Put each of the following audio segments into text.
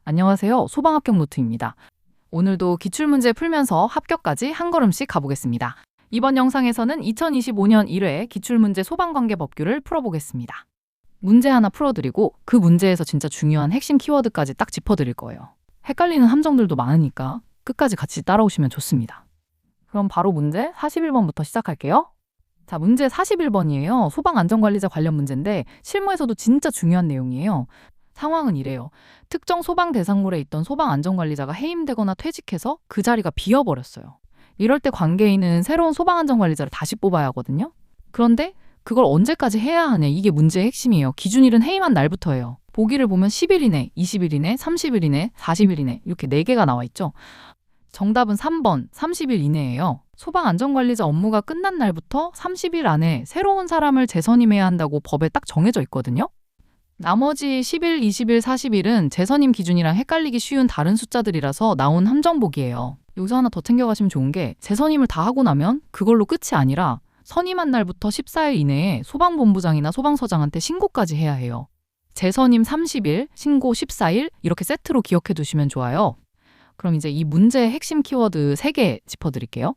안녕하세요. 소방합격 노트입니다. 오늘도 기출문제 풀면서 합격까지 한 걸음씩 가보겠습니다. 이번 영상에서는 2025년 1회 기출문제 소방관계법규를 풀어보겠습니다. 문제 하나 풀어드리고 그 문제에서 진짜 중요한 핵심 키워드까지 딱 짚어드릴 거예요. 헷갈리는 함정들도 많으니까 끝까지 같이 따라오시면 좋습니다. 그럼 바로 문제 41번부터 시작할게요. 자, 문제 41번이에요. 소방안전관리자 관련 문제인데 실무에서도 진짜 중요한 내용이에요. 상황은 이래요. 특정 소방 대상물에 있던 소방안전관리자가 해임되거나 퇴직해서 그 자리가 비어버렸어요. 이럴 때 관계인은 새로운 소방안전관리자를 다시 뽑아야 하거든요. 그런데 그걸 언제까지 해야 하냐, 이게 문제의 핵심이에요. 기준일은 해임한 날부터예요. 보기를 보면 10일 이내, 20일 이내, 30일 이내, 40일 이내 이렇게 4개가 나와 있죠. 정답은 3번 30일 이내예요. 소방안전관리자 업무가 끝난 날부터 30일 안에 새로운 사람을 재선임해야 한다고 법에 딱 정해져 있거든요. 나머지 10일, 20일, 40일은 재선임 기준이랑 헷갈리기 쉬운 다른 숫자들이라서 나온 함정보기예요. 여기서 하나 더 챙겨가시면 좋은 게 재선임을 다 하고 나면 그걸로 끝이 아니라 선임한 날부터 14일 이내에 소방본부장이나 소방서장한테 신고까지 해야 해요. 재선임 30일, 신고 14일 이렇게 세트로 기억해 두시면 좋아요. 그럼 이제 이 문제의 핵심 키워드 3개 짚어드릴게요.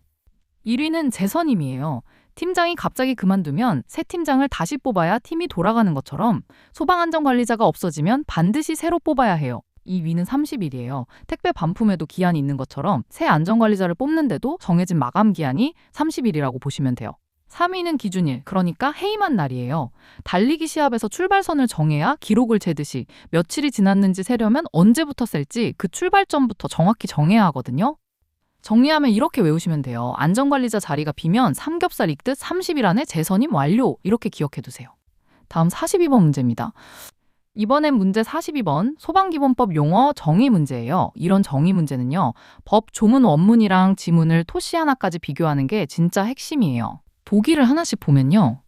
1위는 재선임이에요. 팀장이 갑자기 그만두면 새 팀장을 다시 뽑아야 팀이 돌아가는 것처럼 소방안전관리자가 없어지면 반드시 새로 뽑아야 해요. 이 위는 30일이에요. 택배 반품에도 기한이 있는 것처럼 새 안전관리자를 뽑는데도 정해진 마감 기한이 30일이라고 보시면 돼요. 3위는 기준일, 그러니까 해임한 날이에요. 달리기 시합에서 출발선을 정해야 기록을 재듯이 며칠이 지났는지 세려면 언제부터 셀지 그 출발점부터 정확히 정해야 하거든요. 정리하면 이렇게 외우시면 돼요. 안전관리자 자리가 비면 삼겹살 익듯 30일 안에 재선임 완료, 이렇게 기억해 두세요. 다음 42번 문제입니다. 이번엔 문제 42번 소방기본법 용어 정의 문제예요. 이런 정의 문제는요, 법 조문 원문이랑 지문을 토시 하나까지 비교하는 게 진짜 핵심이에요. 보기를 하나씩 보면요.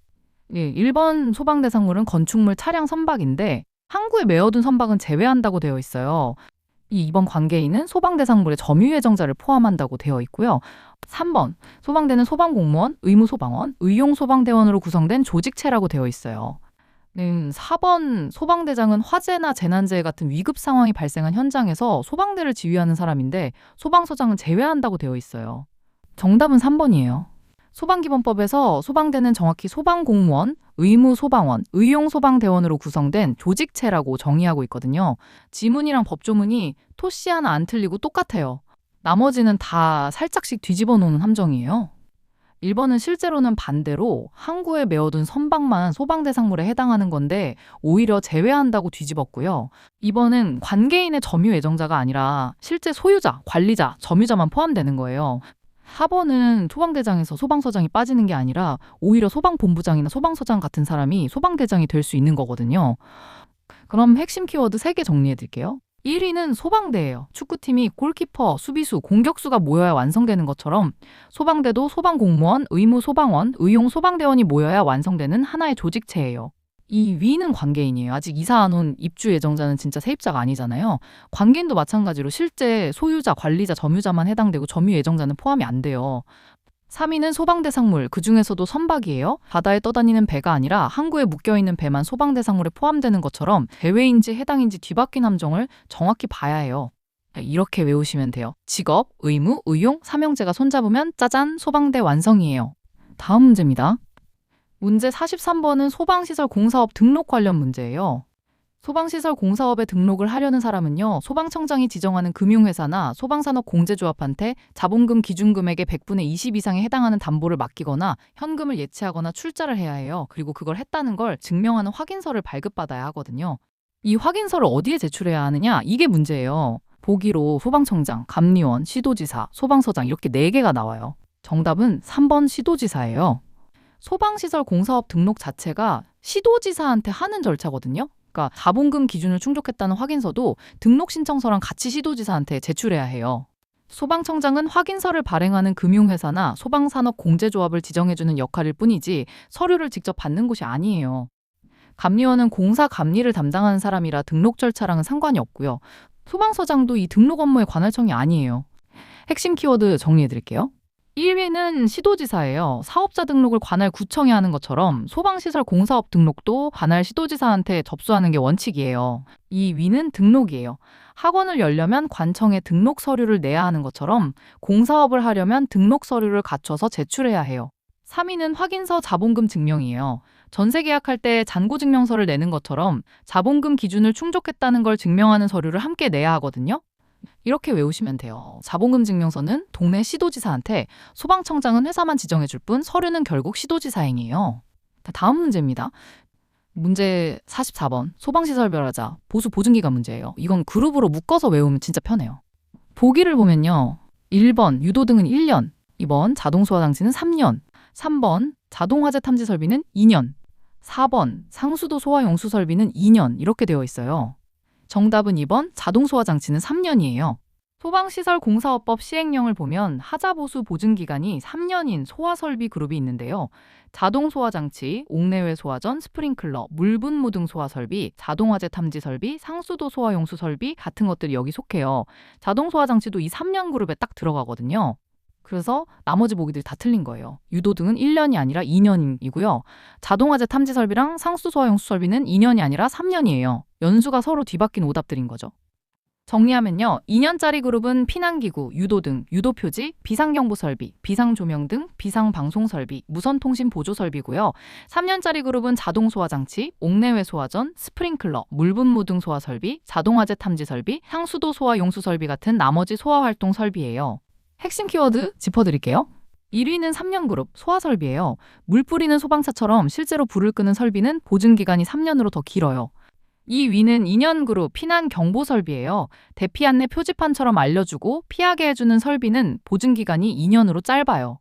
1번 소방 대상물은 건축물 차량 선박인데 항구에 메어둔 선박은 제외한다고 되어 있어요. 이 2번 관계인은 소방 대상물에 점유 예정자를 포함한다고 되어 있고요. 3번 소방대는 소방공무원, 의무소방원, 의용소방대원으로 구성된 조직체라고 되어 있어요. 4번 소방대장은 화재나 재난재해 같은 위급 상황이 발생한 현장에서 소방대를 지휘하는 사람인데 소방서장은 제외한다고 되어 있어요. 정답은 3번이에요. 소방기본법에서 소방대는 정확히 소방공무원, 의무소방원, 의용소방대원으로 구성된 조직체라고 정의하고 있거든요. 지문이랑 법조문이 토씨 하나 안 틀리고 똑같아요. 나머지는 다 살짝씩 뒤집어 놓는 함정이에요. 1번은 실제로는 반대로 항구에 메어둔 선박만 소방대상물에 해당하는 건데 오히려 제외한다고 뒤집었고요. 2번은 관계인의 점유 예정자가 아니라 실제 소유자, 관리자, 점유자만 포함되는 거예요. 4번은 소방대장에서 소방서장이 빠지는 게 아니라 오히려 소방본부장이나 소방서장 같은 사람이 소방대장이 될 수 있는 거거든요. 그럼 핵심 키워드 3개 정리해 드릴게요. 1위는 소방대예요. 축구팀이 골키퍼, 수비수, 공격수가 모여야 완성되는 것처럼 소방대도 소방공무원, 의무소방원, 의용소방대원이 모여야 완성되는 하나의 조직체예요. 이 위는 관계인이에요. 아직 이사 안 온 입주 예정자는 진짜 세입자가 아니잖아요. 관계인도 마찬가지로 실제 소유자, 관리자, 점유자만 해당되고 점유 예정자는 포함이 안 돼요. 3위는 소방대상물, 그중에서도 선박이에요. 바다에 떠다니는 배가 아니라 항구에 묶여있는 배만 소방대상물에 포함되는 것처럼 제외인지 해당인지 뒤바뀐 함정을 정확히 봐야 해요. 이렇게 외우시면 돼요. 직업, 의무, 의용, 삼형제가 손잡으면 짜잔, 소방대 완성이에요. 다음 문제입니다. 문제 43번은 소방시설 공사업 등록 관련 문제예요. 소방시설 공사업에 등록을 하려는 사람은요, 소방청장이 지정하는 금융회사나 소방산업공제조합한테 자본금 기준금액의 100분의 20 이상에 해당하는 담보를 맡기거나 현금을 예치하거나 출자를 해야 해요. 그리고 그걸 했다는 걸 증명하는 확인서를 발급받아야 하거든요. 이 확인서를 어디에 제출해야 하느냐? 이게 문제예요. 보기로 소방청장, 감리원, 시도지사, 소방서장 이렇게 4개가 나와요. 정답은 3번 시도지사예요. 소방시설 공사업 등록 자체가 시도지사한테 하는 절차거든요. 그러니까 자본금 기준을 충족했다는 확인서도 등록 신청서랑 같이 시도지사한테 제출해야 해요. 소방청장은 확인서를 발행하는 금융회사나 소방산업공제조합을 지정해주는 역할일 뿐이지 서류를 직접 받는 곳이 아니에요. 감리원은 공사 감리를 담당하는 사람이라 등록 절차랑은 상관이 없고요. 소방서장도 이 등록 업무의 관할청이 아니에요. 핵심 키워드 정리해드릴게요. 1위는 시도지사예요. 사업자 등록을 관할 구청이 하는 것처럼 소방시설 공사업 등록도 관할 시도지사한테 접수하는 게 원칙이에요. 2위는 등록이에요. 학원을 열려면 관청에 등록 서류를 내야 하는 것처럼 공사업을 하려면 등록 서류를 갖춰서 제출해야 해요. 3위는 확인서 자본금 증명이에요. 전세 계약할 때 잔고 증명서를 내는 것처럼 자본금 기준을 충족했다는 걸 증명하는 서류를 함께 내야 하거든요. 이렇게 외우시면 돼요. 자본금 증명서는 동네 시도지사한테, 소방청장은 회사만 지정해줄 뿐 서류는 결국 시도지사 행위예요. 다음 문제입니다. 문제 44번. 소방시설 별하자. 보수 보증기간 문제예요. 이건 그룹으로 묶어서 외우면 진짜 편해요. 보기를 보면요. 1번 유도등은 1년, 2번 자동소화장치는 3년, 3번 자동화재 탐지 설비는 2년, 4번 상수도 소화용수 설비는 2년 이렇게 되어 있어요. 정답은 2번 자동소화장치는 3년이에요. 소방시설공사업법 시행령을 보면 하자보수 보증기간이 3년인 소화설비 그룹이 있는데요. 자동소화장치, 옥내외 소화전, 스프링클러, 물분무 등 소화설비, 자동화재 탐지 설비, 상수도 소화용수 설비 같은 것들이 여기 속해요. 자동소화장치도 이 3년 그룹에 딱 들어가거든요. 그래서 나머지 보기들이 다 틀린 거예요. 유도등은 1년이 아니라 2년이고요. 자동화재 탐지 설비랑 상수 소화용수 설비는 2년이 아니라 3년이에요. 연수가 서로 뒤바뀐 오답들인 거죠. 정리하면요. 2년짜리 그룹은 피난기구, 유도등, 유도표지, 비상경보 설비, 비상조명등, 비상방송 설비, 무선통신 보조 설비고요. 3년짜리 그룹은 자동소화장치, 옥내외 소화전, 스프링클러, 물분무 등 소화 설비, 자동화재 탐지 설비, 상수도 소화용수 설비 같은 나머지 소화활동 설비예요. 핵심 키워드 짚어드릴게요. 1위는 3년 그룹, 소화설비예요. 물 뿌리는 소방차처럼 실제로 불을 끄는 설비는 보증기간이 3년으로 더 길어요. 2위는 2년 그룹, 피난 경보 설비예요. 대피 안내 표지판처럼 알려주고 피하게 해주는 설비는 보증기간이 2년으로 짧아요.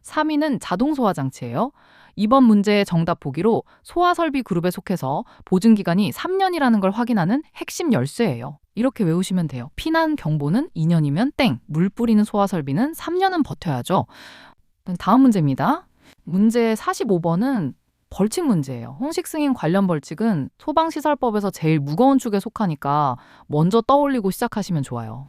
3위는 자동소화장치예요. 이번 문제의 정답 보기로 소화설비 그룹에 속해서 보증기간이 3년이라는 걸 확인하는 핵심 열쇠예요. 이렇게 외우시면 돼요. 피난 경보는 2년이면 땡, 물 뿌리는 소화설비는 3년은 버텨야죠. 다음 문제입니다. 문제 45번은 벌칙 문제예요. 홍식 승인 관련 벌칙은 소방시설법에서 제일 무거운 축에 속하니까 먼저 떠올리고 시작하시면 좋아요.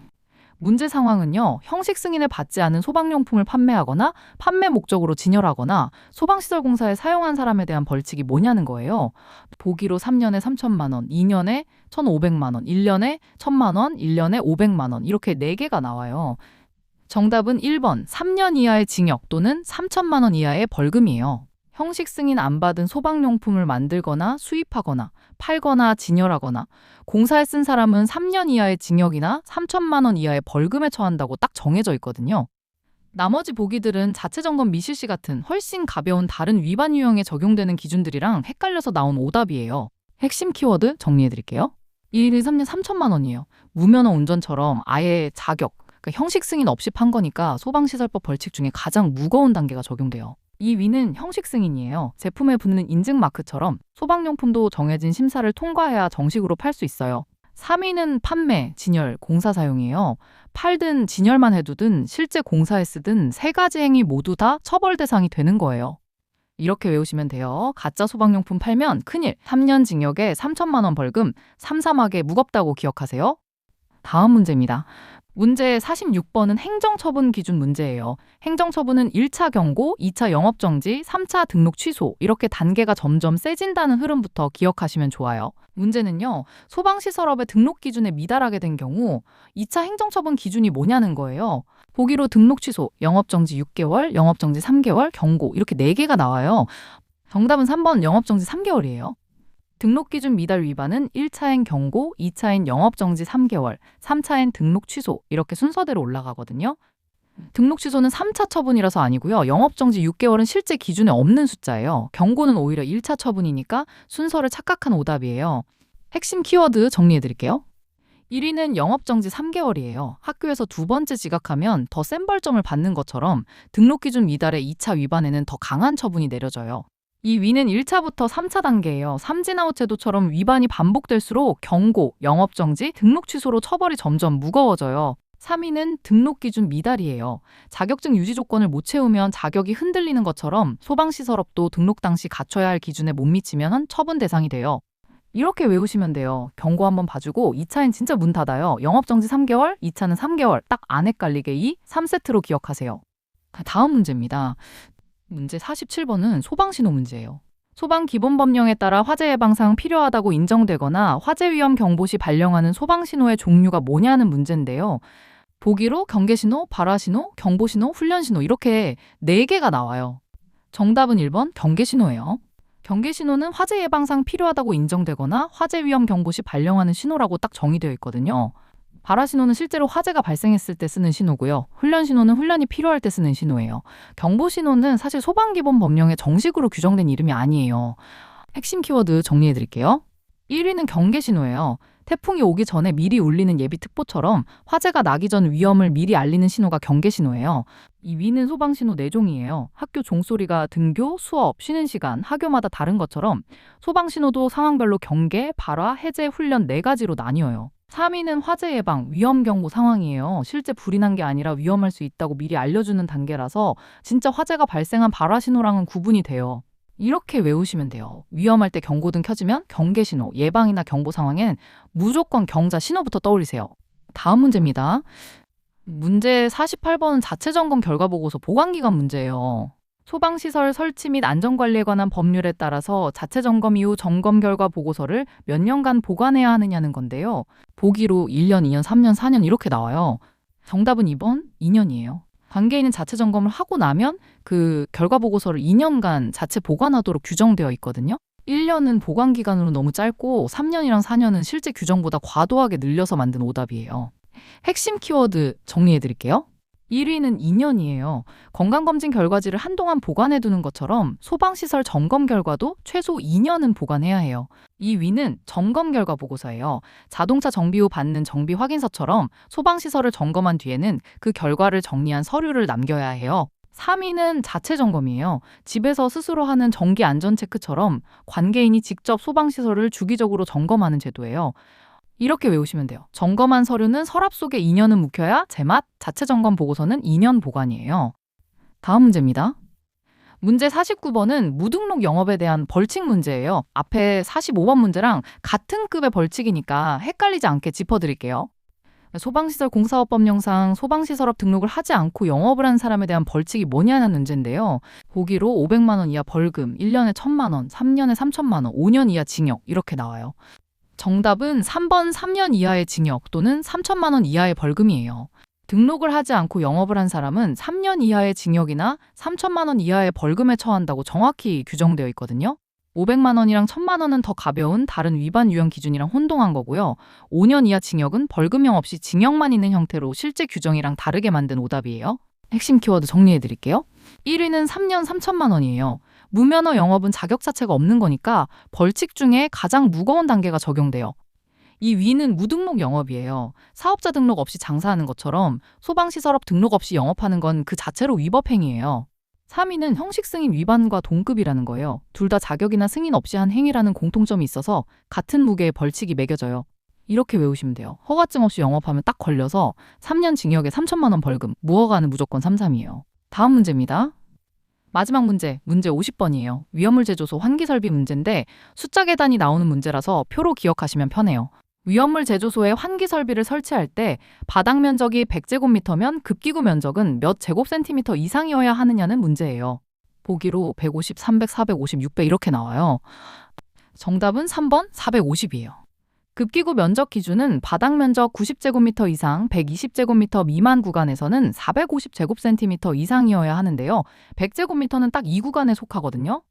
문제 상황은요. 형식 승인을 받지 않은 소방용품을 판매하거나 판매 목적으로 진열하거나 소방시설공사에 사용한 사람에 대한 벌칙이 뭐냐는 거예요. 보기로 3년에 3천만 원, 2년에 1,500만 원, 1년에 1,000만 원, 1년에 500만 원 이렇게 4개가 나와요. 정답은 1번 3년 이하의 징역 또는 3천만 원 이하의 벌금이에요. 형식 승인 안 받은 소방용품을 만들거나 수입하거나 팔거나 진열하거나 공사에 쓴 사람은 3년 이하의 징역이나 3천만 원 이하의 벌금에 처한다고 딱 정해져 있거든요. 나머지 보기들은 자체점검 미실시 같은 훨씬 가벼운 다른 위반 유형에 적용되는 기준들이랑 헷갈려서 나온 오답이에요. 핵심 키워드 정리해드릴게요. 1, 2, 3년 3천만 원이에요. 무면허 운전처럼 아예 자격, 그러니까 형식 승인 없이 판 거니까 소방시설법 벌칙 중에 가장 무거운 단계가 적용돼요. 2위는 형식 승인이에요. 제품에 붙는 인증 마크처럼 소방용품도 정해진 심사를 통과해야 정식으로 팔 수 있어요. 3위는 판매, 진열, 공사 사용이에요. 팔든 진열만 해두든 실제 공사에 쓰든 3가지 행위 모두 다 처벌 대상이 되는 거예요. 이렇게 외우시면 돼요. 가짜 소방용품 팔면 큰일, 3년 징역에 3천만 원 벌금, 삼삼하게 무겁다고 기억하세요. 다음 문제입니다. 문제 46번은 행정처분 기준 문제예요. 행정처분은 1차 경고, 2차 영업정지, 3차 등록 취소 이렇게 단계가 점점 세진다는 흐름부터 기억하시면 좋아요. 문제는요. 소방시설업의 등록 기준에 미달하게 된 경우 2차 행정처분 기준이 뭐냐는 거예요. 보기로 등록 취소, 영업정지 6개월, 영업정지 3개월, 경고 이렇게 4개가 나와요. 정답은 3번 영업정지 3개월이에요. 등록기준 미달 위반은 1차엔 경고, 2차엔 영업정지 3개월, 3차엔 등록 취소 이렇게 순서대로 올라가거든요. 등록 취소는 3차 처분이라서 아니고요. 영업정지 6개월은 실제 기준에 없는 숫자예요. 경고는 오히려 1차 처분이니까 순서를 착각한 오답이에요. 핵심 키워드 정리해드릴게요. 1위는 영업정지 3개월이에요. 학교에서 2번째 지각하면 더 센 벌점을 받는 것처럼 등록기준 미달의 2차 위반에는 더 강한 처분이 내려져요. 이 위는 1차부터 3차 단계예요. 삼진아웃 제도처럼 위반이 반복될수록 경고, 영업정지, 등록 취소로 처벌이 점점 무거워져요. 3위는 등록 기준 미달이에요. 자격증 유지 조건을 못 채우면 자격이 흔들리는 것처럼 소방시설업도 등록 당시 갖춰야 할 기준에 못 미치면 처분 대상이 돼요. 이렇게 외우시면 돼요. 경고 한번 봐주고 2차엔 진짜 문 닫아요. 영업정지 3개월, 2차는 3개월. 딱 안 헷갈리게 이 3세트로 기억하세요. 다음 문제입니다. 문제 47번은 소방신호 문제예요. 소방기본법령에 따라 화재 예방상 필요하다고 인정되거나 화재 위험 경보 시 발령하는 소방신호의 종류가 뭐냐는 문제인데요. 보기로 경계신호, 발화신호, 경보신호, 훈련신호 이렇게 4개가 나와요. 정답은 1번 경계신호예요. 경계신호는 화재 예방상 필요하다고 인정되거나 화재 위험 경보 시 발령하는 신호라고 딱 정의되어 있거든요. 발화신호는 실제로 화재가 발생했을 때 쓰는 신호고요. 훈련신호는 훈련이 필요할 때 쓰는 신호예요. 경보신호는 사실 소방기본법령에 정식으로 규정된 이름이 아니에요. 핵심 키워드 정리해 드릴게요. 1위는 경계신호예요. 태풍이 오기 전에 미리 울리는 예비특보처럼 화재가 나기 전 위험을 미리 알리는 신호가 경계신호예요. 이 위는 소방신호 4종이에요. 학교 종소리가 등교, 수업, 쉬는 시간, 학교마다 다른 것처럼 소방신호도 상황별로 경계, 발화, 해제, 훈련 4가지로 나뉘어요. 3위는 화재 예방, 위험 경보 상황이에요. 실제 불이 난 게 아니라 위험할 수 있다고 미리 알려주는 단계라서 진짜 화재가 발생한 발화 신호랑은 구분이 돼요. 이렇게 외우시면 돼요. 위험할 때 경고등 켜지면 경계신호, 예방이나 경보 상황엔 무조건 경자 신호부터 떠올리세요. 다음 문제입니다. 문제 48번은 자체점검 결과보고서 보관기간 문제예요. 소방시설 설치 및 안전관리에 관한 법률에 따라서 자체점검 이후 점검 결과 보고서를 몇 년간 보관해야 하느냐는 건데요. 보기로 1년, 2년, 3년, 4년 이렇게 나와요. 정답은 2번 2년이에요. 관계인은 자체 점검을 하고 나면 그 결과 보고서를 2년간 자체 보관하도록 규정되어 있거든요. 1년은 보관 기간으로 너무 짧고 3년이랑 4년은 실제 규정보다 과도하게 늘려서 만든 오답이에요. 핵심 키워드 정리해 드릴게요. 1위는 2년이에요. 건강검진 결과지를 한동안 보관해 두는 것처럼 소방시설 점검 결과도 최소 2년은 보관해야 해요. 2위는 점검 결과 보고서예요. 자동차 정비 후 받는 정비 확인서처럼 소방시설을 점검한 뒤에는 그 결과를 정리한 서류를 남겨야 해요. 3위는 자체 점검이에요. 집에서 스스로 하는 정기 안전 체크처럼 관계인이 직접 소방시설을 주기적으로 점검하는 제도예요. 이렇게 외우시면 돼요. 점검한 서류는 서랍 속에 2년은 묵혀야 제맛, 자체 점검 보고서는 2년 보관이에요. 다음 문제입니다. 문제 49번은 무등록 영업에 대한 벌칙 문제예요. 앞에 45번 문제랑 같은 급의 벌칙이니까 헷갈리지 않게 짚어드릴게요. 소방시설 공사업법령상 소방시설업 등록을 하지 않고 영업을 한 사람에 대한 벌칙이 뭐냐는 문제인데요. 보기로 500만 원 이하 벌금, 1년에 1,000만 원, 3년에 3,000만 원, 5년 이하 징역 이렇게 나와요. 정답은 3번 3년 이하의 징역 또는 3,000만 원 이하의 벌금이에요. 등록을 하지 않고 영업을 한 사람은 3년 이하의 징역이나 3,000만 원 이하의 벌금에 처한다고 정확히 규정되어 있거든요. 500만 원이랑 1,000만 원은 더 가벼운 다른 위반 유형 기준이랑 혼동한 거고요. 5년 이하 징역은 벌금형 없이 징역만 있는 형태로 실제 규정이랑 다르게 만든 오답이에요. 핵심 키워드 정리해 드릴게요. 1위는 3년 3,000만 원이에요. 무면허 영업은 자격 자체가 없는 거니까 벌칙 중에 가장 무거운 단계가 적용돼요. 이 위는 무등록 영업이에요. 사업자 등록 없이 장사하는 것처럼 소방시설업 등록 없이 영업하는 건 그 자체로 위법 행위예요. 3위는 형식 승인 위반과 동급이라는 거예요. 둘 다 자격이나 승인 없이 한 행위라는 공통점이 있어서 같은 무게의 벌칙이 매겨져요. 이렇게 외우시면 돼요. 허가증 없이 영업하면 딱 걸려서 3년 징역에 3,000만 원 벌금, 무허가는 무조건 3, 3이에요. 다음 문제입니다. 마지막 문제 50번이에요. 위험물 제조소 환기설비 문제인데 숫자 계단이 나오는 문제라서 표로 기억하시면 편해요. 위험물 제조소에 환기설비를 설치할 때 바닥 면적이 100제곱미터면 급기구 면적은 몇 제곱센티미터 이상이어야 하느냐는 문제예요. 보기로 150, 300, 450, 600 이렇게 나와요. 정답은 3번 450이에요. 급기구 면적 기준은 바닥 면적 90제곱미터 이상 120제곱미터 미만 구간에서는 450제곱센티미터 이상이어야 하는데요. 100제곱미터는 딱 이 구간에 속하거든요.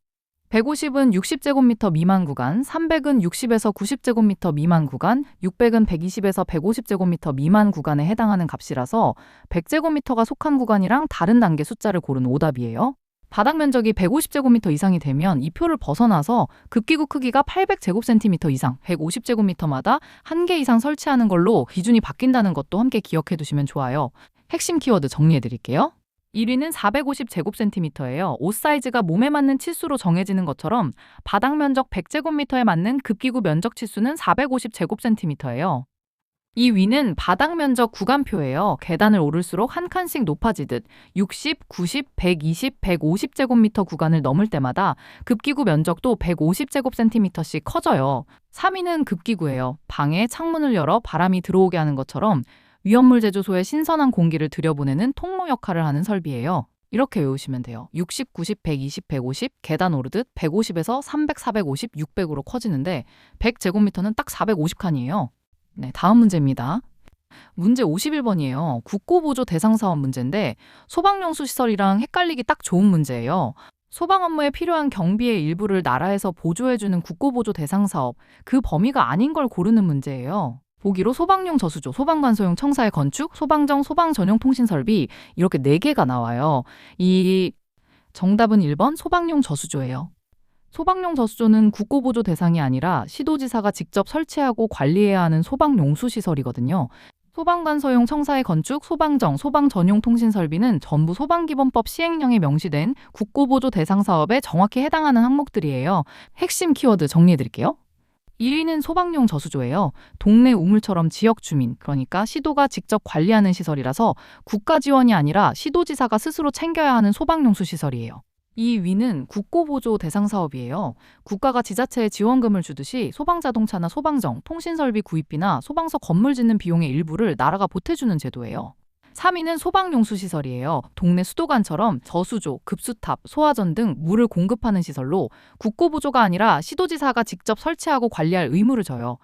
150은 60제곱미터 미만 구간, 300은 60에서 90제곱미터 미만 구간, 600은 120에서 150제곱미터 미만 구간에 해당하는 값이라서 100제곱미터가 속한 구간이랑 다른 단계 숫자를 고른 오답이에요. 바닥 면적이 150제곱미터 이상이 되면 이 표를 벗어나서 급기구 크기가 800제곱센티미터 이상, 150제곱미터마다 1개 이상 설치하는 걸로 기준이 바뀐다는 것도 함께 기억해 두시면 좋아요. 핵심 키워드 정리해 드릴게요. 1위는 450제곱센티미터예요. 옷 사이즈가 몸에 맞는 치수로 정해지는 것처럼 바닥 면적 100제곱미터에 맞는 급기구 면적 치수는 450제곱센티미터예요. 2위는 바닥 면적 구간표예요. 계단을 오를수록 한 칸씩 높아지듯 60, 90, 120, 150제곱미터 구간을 넘을 때마다 급기구 면적도 150제곱센티미터씩 커져요. 3위는 급기구예요. 방에 창문을 열어 바람이 들어오게 하는 것처럼 위험물 제조소에 신선한 공기를 들여보내는 통로 역할을 하는 설비예요. 이렇게 외우시면 돼요. 60, 90, 120, 150, 계단 오르듯 150에서 300, 450, 600으로 커지는데 100제곱미터는 딱 450칸이에요. 네, 다음 문제입니다. 문제 51번이에요. 국고보조 대상사업 문제인데 소방용수 시설이랑 헷갈리기 딱 좋은 문제예요. 소방 업무에 필요한 경비의 일부를 나라에서 보조해주는 국고보조 대상사업, 그 범위가 아닌 걸 고르는 문제예요. 보기로 소방용 저수조, 소방관소용 청사의 건축, 소방정, 소방전용 통신설비 이렇게 4개가 나와요. 이 정답은 1번 소방용 저수조예요. 소방용 저수조는 국고보조 대상이 아니라 시도지사가 직접 설치하고 관리해야 하는 소방용수시설이거든요. 소방관소용 청사의 건축, 소방정, 소방전용 통신설비는 전부 소방기본법 시행령에 명시된 국고보조 대상 사업에 정확히 해당하는 항목들이에요. 핵심 키워드 정리해드릴게요. 1위는 소방용 저수조예요. 동네 우물처럼 지역 주민, 그러니까 시도가 직접 관리하는 시설이라서 국가 지원이 아니라 시도지사가 스스로 챙겨야 하는 소방용수 시설이에요. 2위는 국고보조 대상 사업이에요. 국가가 지자체에 지원금을 주듯이 소방자동차나 소방정, 통신설비 구입비나 소방서 건물 짓는 비용의 일부를 나라가 보태주는 제도예요. 3위는 소방용수시설이에요. 동네 수도관처럼 저수조, 급수탑, 소화전 등 물을 공급하는 시설로 국고보조가 아니라 시도지사가 직접 설치하고 관리할 의무를 져요.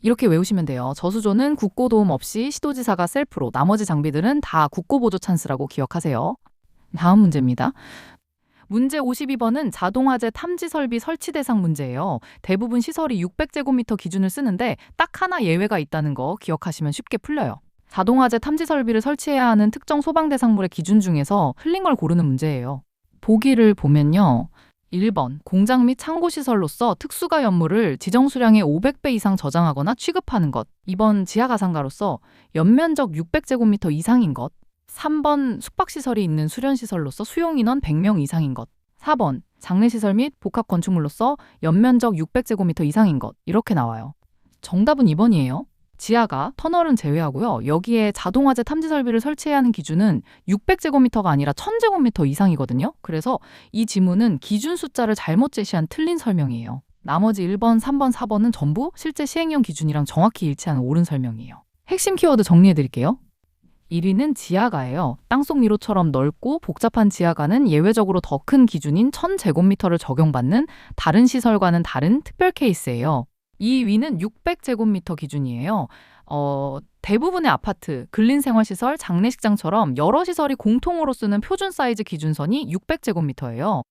이렇게 외우시면 돼요. 저수조는 국고 도움 없이 시도지사가 셀프로, 나머지 장비들은 다 국고보조 찬스라고 기억하세요. 다음 문제입니다. 문제 52번은 자동화재 탐지설비 설치 대상 문제예요. 대부분 시설이 600제곱미터 기준을 쓰는데 딱 하나 예외가 있다는 거 기억하시면 쉽게 풀려요. 자동화재 탐지설비를 설치해야 하는 특정 소방대상물의 기준 중에서 틀린 걸 고르는 문제예요. 보기를 보면요. 1번, 공장 및 창고시설로서 특수가연물을 지정수량의 500배 이상 저장하거나 취급하는 것. 2번, 지하가상가로서 연면적 600제곱미터 이상인 것. 3번, 숙박시설이 있는 수련시설로서 수용인원 100명 이상인 것. 4번, 장례시설 및 복합건축물로서 연면적 600제곱미터 이상인 것. 이렇게 나와요. 정답은 2번이에요. 지하가, 터널은 제외하고요. 여기에 자동화재 탐지설비를 설치해야 하는 기준은 600제곱미터가 아니라 1000제곱미터 이상이거든요. 그래서 이 지문은 기준 숫자를 잘못 제시한 틀린 설명이에요. 나머지 1번, 3번, 4번은 전부 실제 시행령 기준이랑 정확히 일치하는 옳은 설명이에요. 핵심 키워드 정리해드릴게요. 1위는 지하가예요. 땅속 미로처럼 넓고 복잡한 지하가는 예외적으로 더 큰 기준인 1000제곱미터를 적용받는 다른 시설과는 다른 특별 케이스예요. 2위는 600제곱미터 기준이에요. 대부분의 아파트, 근린생활시설, 장례식장처럼 여러 시설이 공통으로 쓰는 표준 사이즈 기준선이 600제곱미터예요.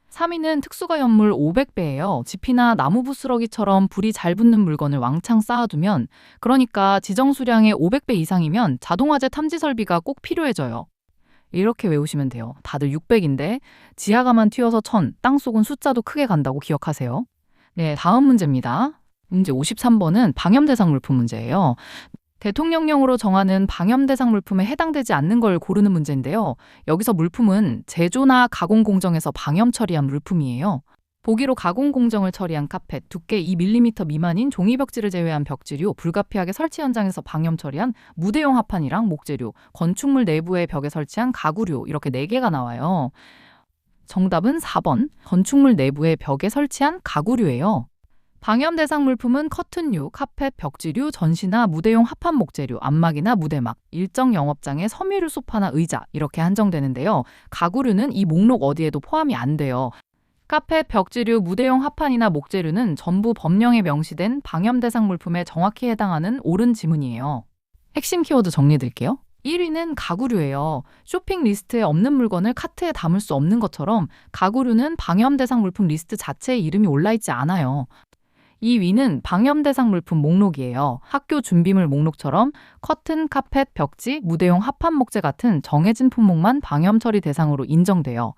3위는 특수가연물 500배예요. 지피나 나무 부스러기처럼 불이 잘 붙는 물건을 왕창 쌓아두면, 그러니까 지정 수량의 500배 이상이면 자동화재 탐지 설비가 꼭 필요해져요. 이렇게 외우시면 돼요. 다들 600인데 지하가만 튀어서 1000, 땅속은 숫자도 크게 간다고 기억하세요. 네, 다음 문제입니다. 문제 53번은 방염대상 물품 문제예요. 대통령령으로 정하는 방염대상 물품에 해당되지 않는 걸 고르는 문제인데요. 여기서 물품은 제조나 가공 공정에서 방염 처리한 물품이에요. 보기로 가공 공정을 처리한 카펫, 두께 2mm 미만인 종이벽지를 제외한 벽지류, 불가피하게 설치 현장에서 방염 처리한 무대용 합판이랑 목재류, 건축물 내부의 벽에 설치한 가구류 이렇게 4개가 나와요. 정답은 4번, 건축물 내부의 벽에 설치한 가구류예요. 방염 대상 물품은 커튼류, 카펫, 벽지류, 전시나 무대용 합판 목재류, 안막이나 무대막, 일정 영업장의 섬유류 소파나 의자 이렇게 한정되는데요. 가구류는 이 목록 어디에도 포함이 안 돼요. 카펫, 벽지류, 무대용 합판이나 목재류는 전부 법령에 명시된 방염 대상 물품에 정확히 해당하는 옳은 지문이에요. 핵심 키워드 정리해드릴게요. 1위는 가구류예요. 쇼핑 리스트에 없는 물건을 카트에 담을 수 없는 것처럼 가구류는 방염 대상 물품 리스트 자체에 이름이 올라있지 않아요. 2위는 방염 대상 물품 목록이에요. 학교 준비물 목록처럼 커튼, 카펫, 벽지, 무대용 합판 목재 같은 정해진 품목만 방염 처리 대상으로 인정돼요.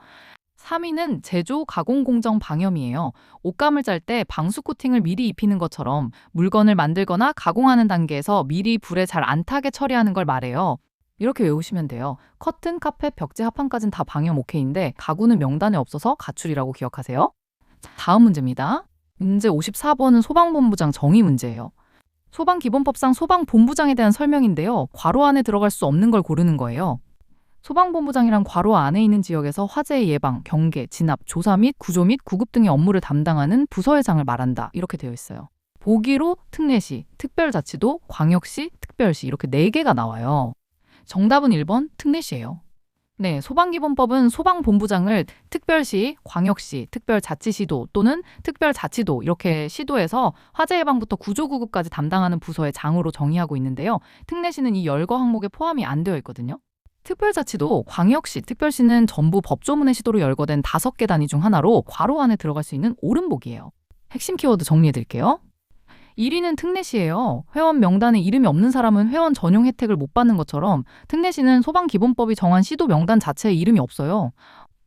3위는 제조, 가공 공정 방염이에요. 옷감을 짤 때 방수 코팅을 미리 입히는 것처럼 물건을 만들거나 가공하는 단계에서 미리 불에 잘 안 타게 처리하는 걸 말해요. 이렇게 외우시면 돼요. 커튼, 카펫, 벽지, 합판까지는 다 방염 오케이인데 가구는 명단에 없어서 가출이라고 기억하세요. 다음 문제입니다. 문제 54번은 소방본부장 정의 문제예요. 소방기본법상 소방본부장에 대한 설명인데요. 괄호 안에 들어갈 수 없는 걸 고르는 거예요. 소방본부장이란 괄호 안에 있는 지역에서 화재 예방, 경계, 진압, 조사 및 구조 및 구급 등의 업무를 담당하는 부서회장을 말한다. 이렇게 되어 있어요. 보기로 특례시, 특별자치도, 광역시, 특별시 이렇게 4개가 나와요. 정답은 1번 특례시예요. 네, 소방기본법은 소방본부장을 특별시, 광역시, 특별자치시도 또는 특별자치도 이렇게 시도에서 화재 예방부터 구조구급까지 담당하는 부서의 장으로 정의하고 있는데요. 특례시는 이 열거 항목에 포함이 안 되어 있거든요. 특별자치도, 광역시, 특별시는 전부 법조문의 시도로 열거된 5개 단위 중 하나로 괄호 안에 들어갈 수 있는 오른복이에요. 핵심 키워드 정리해 드릴게요. 1위는 특례시예요. 회원 명단에 이름이 없는 사람은 회원 전용 혜택을 못 받는 것처럼 특례시는 소방기본법이 정한 시도 명단 자체에 이름이 없어요.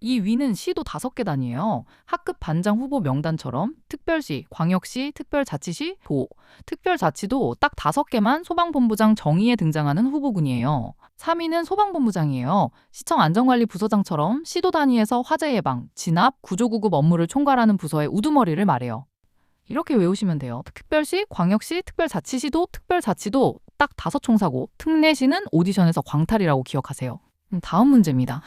2위는 시도 5개 단위예요. 학급 반장 후보 명단처럼 특별시, 광역시, 특별자치시, 도, 특별자치도 딱 5개만 소방본부장 정의에 등장하는 후보군이에요. 3위는 소방본부장이에요. 시청 안전관리부서장처럼 시도 단위에서 화재 예방, 진압, 구조구급 업무를 총괄하는 부서의 우두머리를 말해요. 이렇게 외우시면 돼요. 특별시, 광역시, 특별자치시도, 특별자치도 딱 5총사고 특례시는 오디션에서 광탈이라고 기억하세요. 다음 문제입니다.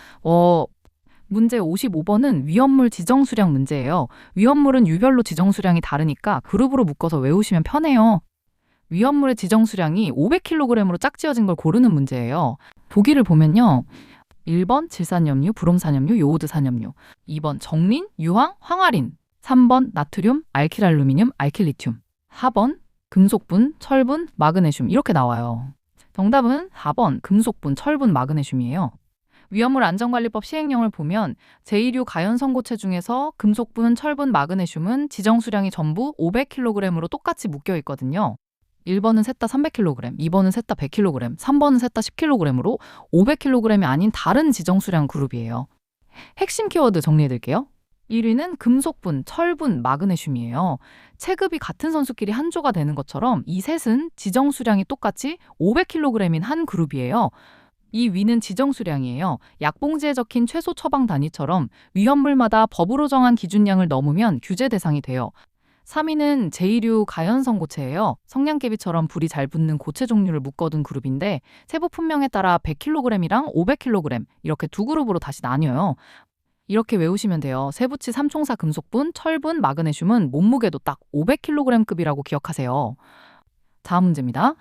문제 55번은 위험물 지정 수량 문제예요. 위험물은 유별로 지정 수량이 다르니까 그룹으로 묶어서 외우시면 편해요. 위험물의 지정 수량이 500kg으로 짝지어진 걸 고르는 문제예요. 보기를 보면요. 1번 질산염류, 브롬산염류, 요오드산염류, 2번 정린, 유황, 황화린, 3번 나트륨, 알킬알루미늄, 알킬리튬, 4번 금속분, 철분, 마그네슘 이렇게 나와요. 정답은 4번 금속분, 철분, 마그네슘이에요. 위험물 안전관리법 시행령을 보면 제1류 가연 선고체 중에서 금속분, 철분, 마그네슘은 지정 수량이 전부 500kg으로 똑같이 묶여 있거든요. 1번은 셋 다 300kg, 2번은 셋 다 100kg, 3번은 셋 다 10kg으로 500kg이 아닌 다른 지정 수량 그룹이에요. 핵심 키워드 정리해 드릴게요. 1위는 금속분, 철분, 마그네슘이에요. 체급이 같은 선수끼리 한 조가 되는 것처럼 이 셋은 지정 수량이 똑같이 500kg인 한 그룹이에요. 이 위는 지정 수량이에요. 약봉지에 적힌 최소 처방 단위처럼 위험물마다 법으로 정한 기준량을 넘으면 규제 대상이 돼요. 3위는 제2류 가연성고체예요. 성냥개비처럼 불이 잘 붙는 고체 종류를 묶어둔 그룹인데 세부 품명에 따라 100kg이랑 500kg 이렇게 두 그룹으로 다시 나뉘어요. 이렇게 외우시면 돼요. 세부치 3총사 금속분, 철분, 마그네슘은 몸무게도 딱 500kg급이라고 기억하세요. 다음 문제입니다.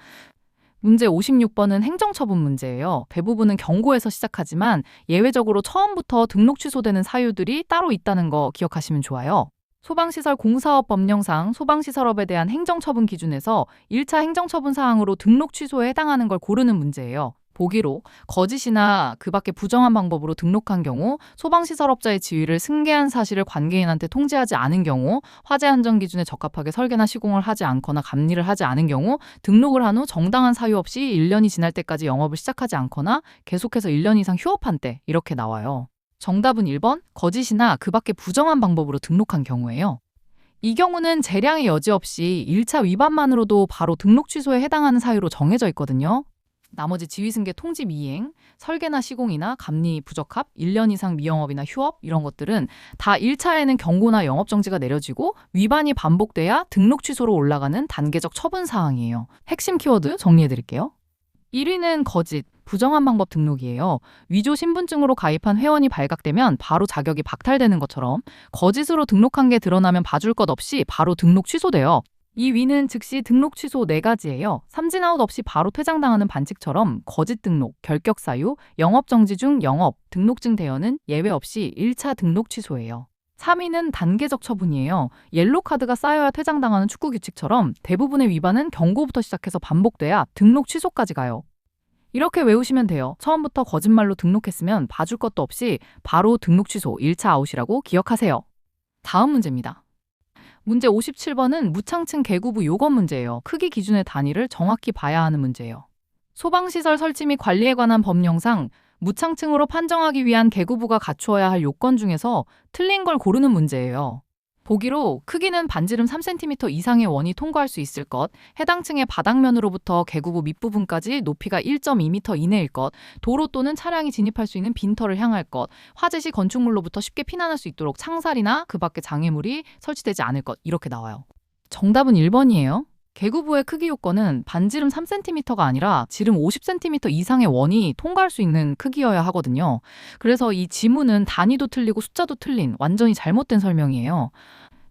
문제 56번은 행정처분 문제예요. 대부분은 경고에서 시작하지만 예외적으로 처음부터 등록 취소되는 사유들이 따로 있다는 거 기억하시면 좋아요. 소방시설 공사업 법령상 소방시설업에 대한 행정처분 기준에서 1차 행정처분 사항으로 등록 취소에 해당하는 걸 고르는 문제예요. 보기로 거짓이나 그 밖에 부정한 방법으로 등록한 경우, 소방시설업자의 지위를 승계한 사실을 관계인한테 통지하지 않은 경우, 화재 안전 기준에 적합하게 설계나 시공을 하지 않거나 감리를 하지 않은 경우, 등록을 한 후 정당한 사유 없이 1년이 지날 때까지 영업을 시작하지 않거나 계속해서 1년 이상 휴업한 때 이렇게 나와요. 정답은 1번 거짓이나 그 밖에 부정한 방법으로 등록한 경우예요. 이 경우는 재량의 여지 없이 1차 위반만으로도 바로 등록 취소에 해당하는 사유로 정해져 있거든요. 나머지 지휘승계 통지 미행, 설계나 시공이나 감리 부적합, 1년 이상 미영업이나 휴업 이런 것들은 다 1차에는 경고나 영업정지가 내려지고 위반이 반복돼야 등록 취소로 올라가는 단계적 처분 사항이에요. 핵심 키워드 정리해드릴게요. 1위는 거짓, 부정한 방법 등록이에요. 위조 신분증으로 가입한 회원이 발각되면 바로 자격이 박탈되는 것처럼 거짓으로 등록한 게 드러나면 봐줄 것 없이 바로 등록 취소돼요. 이 위는 즉시 등록 취소 4가지예요. 삼진아웃 없이 바로 퇴장당하는 반칙처럼 거짓 등록, 결격 사유, 영업정지 중 영업, 등록증 대여는 예외 없이 1차 등록 취소예요. 3위는 단계적 처분이에요. 옐로카드가 쌓여야 퇴장당하는 축구 규칙처럼 대부분의 위반은 경고부터 시작해서 반복돼야 등록 취소까지 가요. 이렇게 외우시면 돼요. 처음부터 거짓말로 등록했으면 봐줄 것도 없이 바로 등록 취소 1차 아웃이라고 기억하세요. 다음 문제입니다. 문제 57번은 무창층 계구부 요건 문제예요. 크기 기준의 단위를 정확히 봐야 하는 문제예요. 소방시설 설치 및 관리에 관한 법령상 무창층으로 판정하기 위한 계구부가 갖추어야 할 요건 중에서 틀린 걸 고르는 문제예요. 보기로 크기는 반지름 3cm 이상의 원이 통과할 수 있을 것, 해당 층의 바닥면으로부터 계구부 밑부분까지 높이가 1.2m 이내일 것, 도로 또는 차량이 진입할 수 있는 빈터를 향할 것, 화재 시 건축물로부터 쉽게 피난할 수 있도록 창살이나 그 밖의 장애물이 설치되지 않을 것 이렇게 나와요. 정답은 1번이에요. 계구부의 크기 요건은 반지름 3cm가 아니라 지름 50cm 이상의 원이 통과할 수 있는 크기여야 하거든요. 그래서 이 지문은 단위도 틀리고 숫자도 틀린 완전히 잘못된 설명이에요.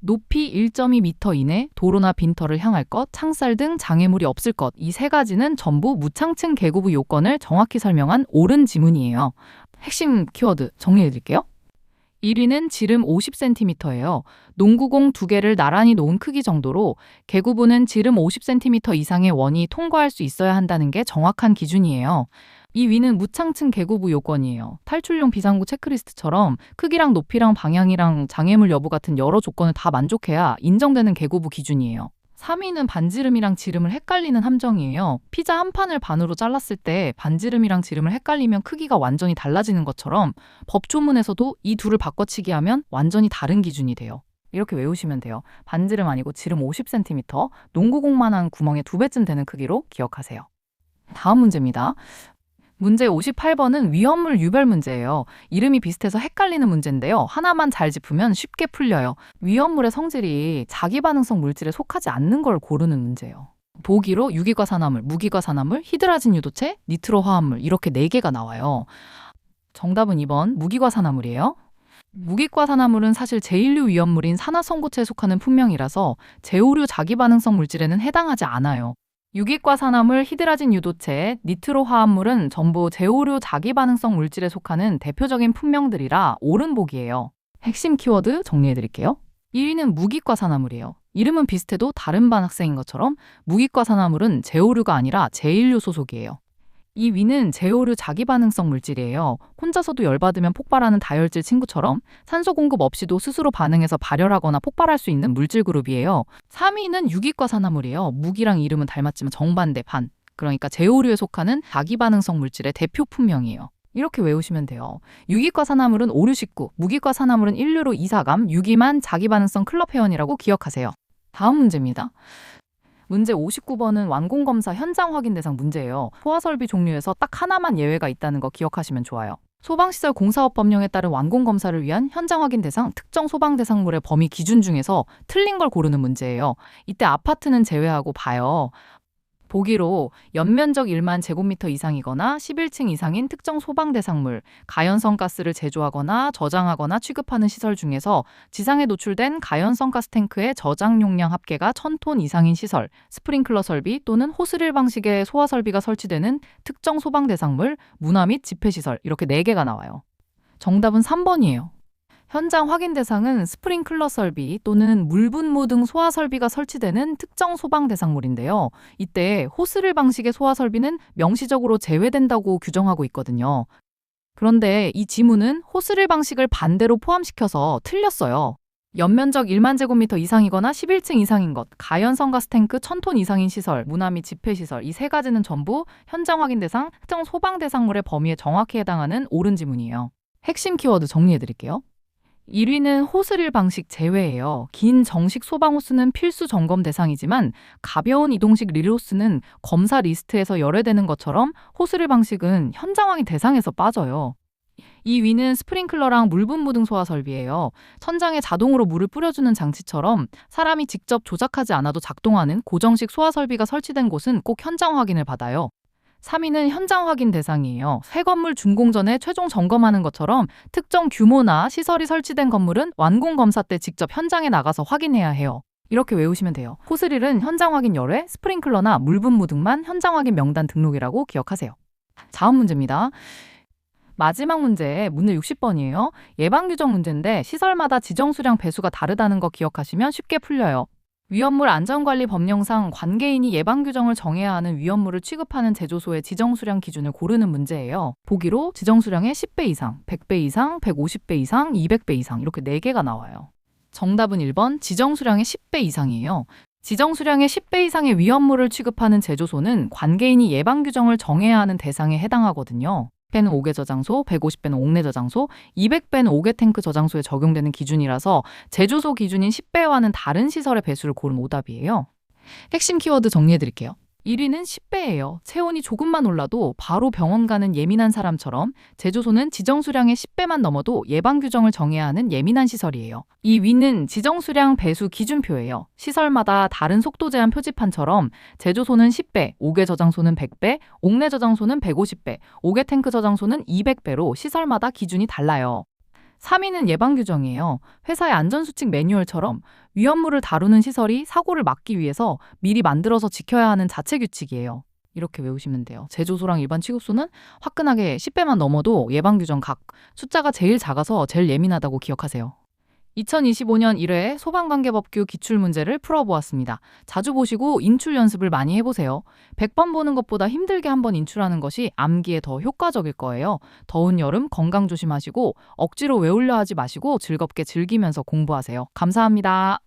높이 1.2m 이내, 도로나 빈터를 향할 것, 창살 등 장애물이 없을 것, 이 3가지는 전부 무창층 계구부 요건을 정확히 설명한 옳은 지문이에요. 핵심 키워드 정리해드릴게요. 1위는 지름 50cm예요. 농구공 2개를 나란히 놓은 크기 정도로 개구부는 지름 50cm 이상의 원이 통과할 수 있어야 한다는 게 정확한 기준이에요. 2위는 무창층 개구부 요건이에요. 탈출용 비상구 체크리스트처럼 크기랑 높이랑 방향이랑 장애물 여부 같은 여러 조건을 다 만족해야 인정되는 개구부 기준이에요. 3위는 반지름이랑 지름을 헷갈리는 함정이에요. 피자 한 판을 반으로 잘랐을 때 반지름이랑 지름을 헷갈리면 크기가 완전히 달라지는 것처럼 법조문에서도 이 둘을 바꿔치기 하면 완전히 다른 기준이 돼요. 이렇게 외우시면 돼요. 반지름 아니고 지름 50cm, 농구공만한 구멍의 2배쯤 되는 크기로 기억하세요. 다음 문제입니다. 문제 58번은 위험물 유별 문제예요. 이름이 비슷해서 헷갈리는 문제인데요. 하나만 잘 짚으면 쉽게 풀려요. 위험물의 성질이 자기반응성 물질에 속하지 않는 걸 고르는 문제예요. 보기로 유기과산화물, 무기과산화물, 히드라진 유도체, 니트로 화합물 이렇게 4개가 나와요. 정답은 2번 무기과산화물이에요. 무기과산화물은 사실 제1류 위험물인 산화성고체에 속하는 품명이라서 제5류 자기반응성 물질에는 해당하지 않아요. 유기과산화물, 히드라진 유도체, 니트로 화합물은 전부 제5류 자기반응성 물질에 속하는 대표적인 품명들이라 옳은 보기예요. 핵심 키워드 정리해드릴게요. 1위는 무기과산화물이에요. 이름은 비슷해도 다른 반 학생인 것처럼 무기과산화물은 제5류가 아니라 제1류 소속이에요. 2위는 제5류 자기반응성 물질이에요. 혼자서도 열받으면 폭발하는 다혈질 친구처럼 산소 공급 없이도 스스로 반응해서 발열하거나 폭발할 수 있는 물질 그룹이에요. 3위는 유기과산화물이에요. 무기랑 이름은 닮았지만 정반대 반. 그러니까 제5류에 속하는 자기반응성 물질의 대표 품명이에요. 이렇게 외우시면 돼요. 유기과산화물은 5류 식구, 무기과산화물은 1류로 이사감, 유기만 자기반응성 클럽 회원이라고 기억하세요. 다음 문제입니다. 문제 59번은 완공검사 현장 확인 대상 문제예요. 소화설비 종류에서 딱 하나만 예외가 있다는 거 기억하시면 좋아요. 소방시설 공사업 법령에 따른 완공검사를 위한 현장 확인 대상 특정 소방 대상물의 범위 기준 중에서 틀린 걸 고르는 문제예요. 이때 아파트는 제외하고 봐요. 보기로 연면적 1만 제곱미터 이상이거나 11층 이상인 특정 소방 대상물, 가연성 가스를 제조하거나 저장하거나 취급하는 시설 중에서 지상에 노출된 가연성 가스 탱크의 저장 용량 합계가 1000톤 이상인 시설, 스프링클러 설비 또는 호스릴 방식의 소화 설비가 설치되는 특정 소방 대상물, 문화 및 집회시설 이렇게 4개가 나와요. 정답은 3번이에요. 현장 확인 대상은 스프링클러 설비 또는 물분무 등 소화 설비가 설치되는 특정 소방 대상물인데요. 이때 호스릴 방식의 소화 설비는 명시적으로 제외된다고 규정하고 있거든요. 그런데 이 지문은 호스릴 방식을 반대로 포함시켜서 틀렸어요. 연면적 1만 제곱미터 이상이거나 11층 이상인 것, 가연성 가스 탱크 1000톤 이상인 시설, 문화 및 집회시설 이 3가지는 전부 현장 확인 대상, 특정 소방 대상물의 범위에 정확히 해당하는 옳은 지문이에요. 핵심 키워드 정리해드릴게요. 1위는 호스릴 방식 제외예요. 긴 정식 소방 호스는 필수 점검 대상이지만 가벼운 이동식 릴호스는 검사 리스트에서 열애되는 것처럼 호스릴 방식은 현장 확인 대상에서 빠져요. 2위는 스프링클러랑 물분무 등 소화 설비예요. 천장에 자동으로 물을 뿌려주는 장치처럼 사람이 직접 조작하지 않아도 작동하는 고정식 소화 설비가 설치된 곳은 꼭 현장 확인을 받아요. 3위는 현장 확인 대상이에요. 새 건물 준공 전에 최종 점검하는 것처럼 특정 규모나 시설이 설치된 건물은 완공 검사 때 직접 현장에 나가서 확인해야 해요. 이렇게 외우시면 돼요. 호스릴은 현장 확인 열애, 스프링클러나 물분무 등만 현장 확인 명단 등록이라고 기억하세요. 다음 문제입니다. 마지막 문제, 문제 60번이에요. 예방규정 문제인데 시설마다 지정 수량 배수가 다르다는 거 기억하시면 쉽게 풀려요. 위험물 안전관리 법령상 관계인이 예방규정을 정해야 하는 위험물을 취급하는 제조소의 지정수량 기준을 고르는 문제예요. 보기로 지정수량의 10배 이상, 100배 이상, 150배 이상, 200배 이상 이렇게 4개가 나와요. 정답은 1번 지정수량의 10배 이상이에요. 지정수량의 10배 이상의 위험물을 취급하는 제조소는 관계인이 예방규정을 정해야 하는 대상에 해당하거든요. 100배는 5개 저장소, 150배는 옥내 저장소, 200배는 5개 탱크 저장소에 적용되는 기준이라서 제조소 기준인 10배와는 다른 시설의 배수를 고른 오답이에요. 핵심 키워드 정리해드릴게요. 1위는 10배예요. 체온이 조금만 올라도 바로 병원 가는 예민한 사람처럼 제조소는 지정수량의 10배만 넘어도 예방규정을 정해야 하는 예민한 시설이에요. 2위는 지정수량 배수 기준표예요. 시설마다 다른 속도 제한 표지판처럼 제조소는 10배, 5개 저장소는 100배, 옥내 저장소는 150배, 5개 탱크 저장소는 200배로 시설마다 기준이 달라요. 3위는 예방규정이에요. 회사의 안전수칙 매뉴얼처럼 위험물을 다루는 시설이 사고를 막기 위해서 미리 만들어서 지켜야 하는 자체 규칙이에요. 이렇게 외우시면 돼요. 제조소랑 일반 취급소는 화끈하게 10배만 넘어도 예방규정 각. 숫자가 제일 작아서 제일 예민하다고 기억하세요. 2025년 1회 소방관계법규 기출문제를 풀어보았습니다. 자주 보시고 인출 연습을 많이 해보세요. 100번 보는 것보다 힘들게 한번 인출하는 것이 암기에 더 효과적일 거예요. 더운 여름 건강 조심하시고 억지로 외우려 하지 마시고 즐겁게 즐기면서 공부하세요. 감사합니다.